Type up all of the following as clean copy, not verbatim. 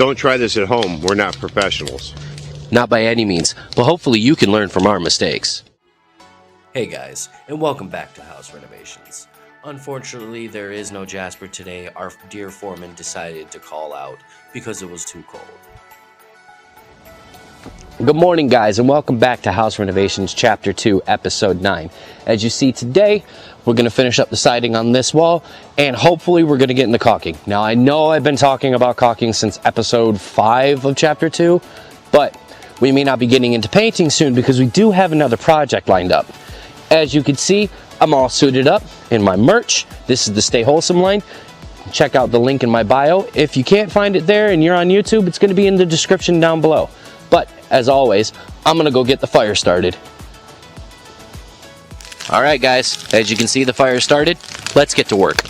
Don't try this at home. We're not professionals. Not by any means, but hopefully you can learn from our mistakes. Hey guys, and welcome back to House Renovations. Unfortunately, there is no Jasper today. Our dear foreman decided to call out because it was too cold. Good morning, guys, and welcome back to House Renovations Chapter 2, Episode 9. As you see today, we're going to finish up the siding on this wall, and hopefully we're going to get into caulking. Now, I know I've been talking about caulking since Episode 5 of Chapter 2, but we may not be getting into painting soon because we do have another project lined up. As you can see, I'm all suited up in my merch. This is the Stay Wholesome line. Check out the link in my bio. If you can't find it there and you're on YouTube, it's going to be in the description down below. But, as always, I'm going to go get the fire started. Alright guys, as you can see the fire started, let's get to work.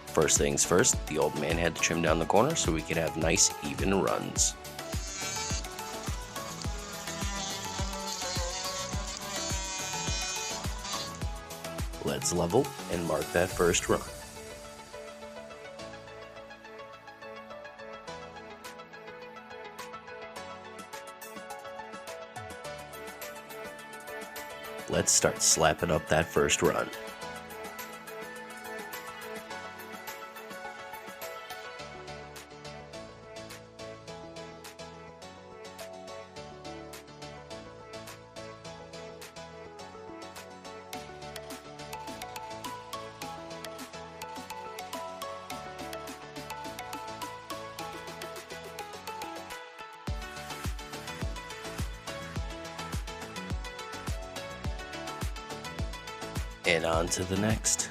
First things first, the old man had to trim down the corner so we could have nice even runs. Let's level and mark that first run. Let's start slapping up that first run. And on to the next.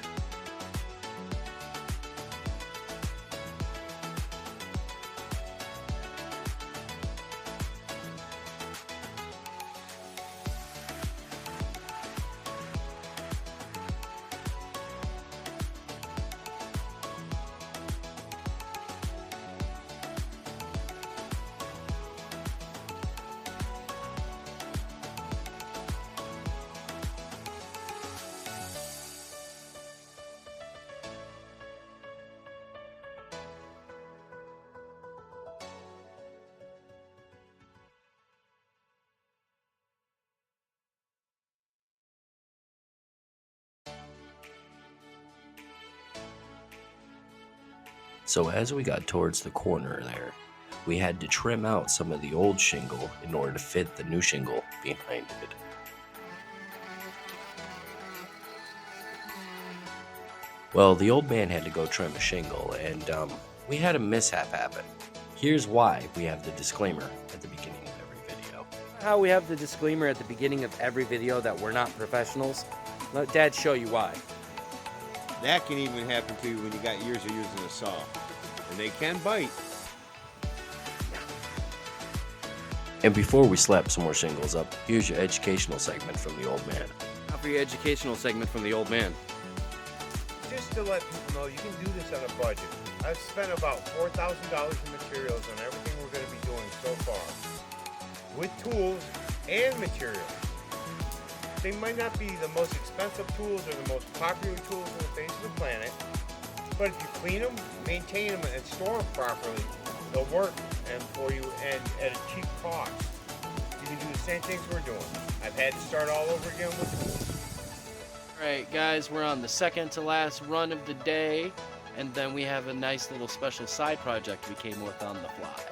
So as we got towards the corner there, we had to trim out some of the old shingle in order to fit the new shingle behind it. Well, the old man had to go trim a shingle, and we had a mishap happen. Here's why we have the disclaimer at the beginning of every video. How we have the disclaimer at the beginning of every video that we're not professionals? Let Dad show you why. That can even happen to you when you got years of using a saw. And they can bite. And before we slap some more shingles up, here's your educational segment from the old man. Now for your educational segment from the old man. Just to let people know, you can do this on a budget. I've spent about $4,000 in materials on everything we're going to be doing so far. With tools and materials. They might not be the most expensive tools or the most popular tools on the face of the planet, but if you clean them, maintain them, and store them properly, they'll work and for you and at a cheap cost. You can do the same things we're doing. I've had to start all over again with tools. Alright guys, we're on the second to last run of the day, and then we have a nice little special side project we came with on the fly.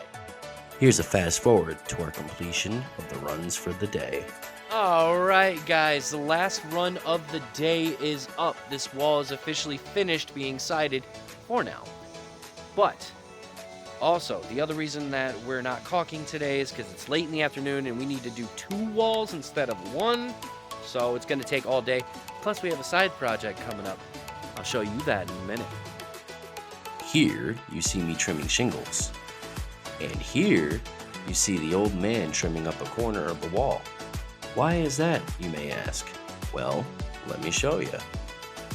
Here's a fast forward to our completion of the runs for the day. Alright guys, the last run of the day is up. This wall is officially finished being sided for now. But, also, the other reason that we're not caulking today is because it's late in the afternoon and we need to do 2 walls instead of 1. So it's going to take all day. Plus we have a side project coming up. I'll show you that in a minute. Here, you see me trimming shingles. And here, you see the old man trimming up a corner of the wall. Why is that, you may ask? Well, let me show you.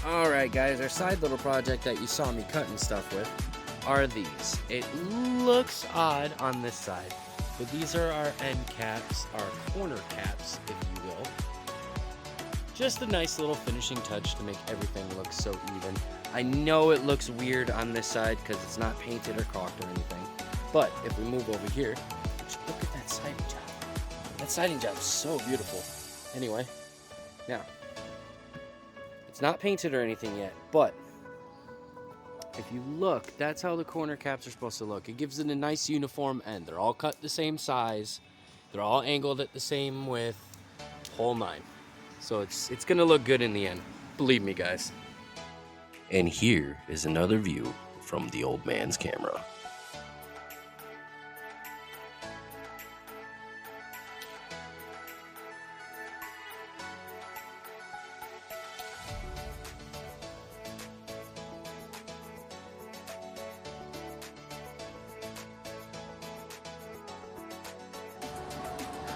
Alright guys, our side little project that you saw me cutting stuff with are these. It looks odd on this side, but these are our end caps, our corner caps, if you will. Just a nice little finishing touch to make everything look so even. I know it looks weird on this side because it's not painted or caulked or anything. But if we move over here, look at that siding job. That siding job is so beautiful. Anyway, now, it's not painted or anything yet, but if you look, that's how the corner caps are supposed to look. It gives it a nice uniform end. They're all cut the same size. They're all angled at the same width. Whole nine. So it's gonna look good in the end. Believe me, guys. And here is another view from the old man's camera.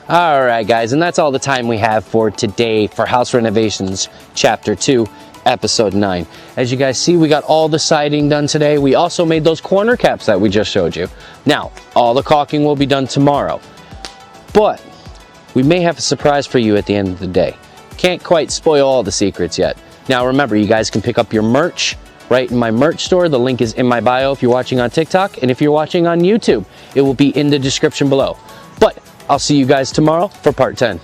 All right, guys, and that's all the time we have for today for House Renovations Chapter 2, Episode 9. As you guys see, we got all the siding done today. We also made those corner caps that we just showed you. Now, all the caulking will be done tomorrow. But we may have a surprise for you at the end of the day. Can't quite spoil all the secrets yet. Now, remember, you guys can pick up your merch right in my merch store. The link is in my bio if you're watching on TikTok. And if you're watching on YouTube, it will be in the description below. But I'll see you guys tomorrow for part 10.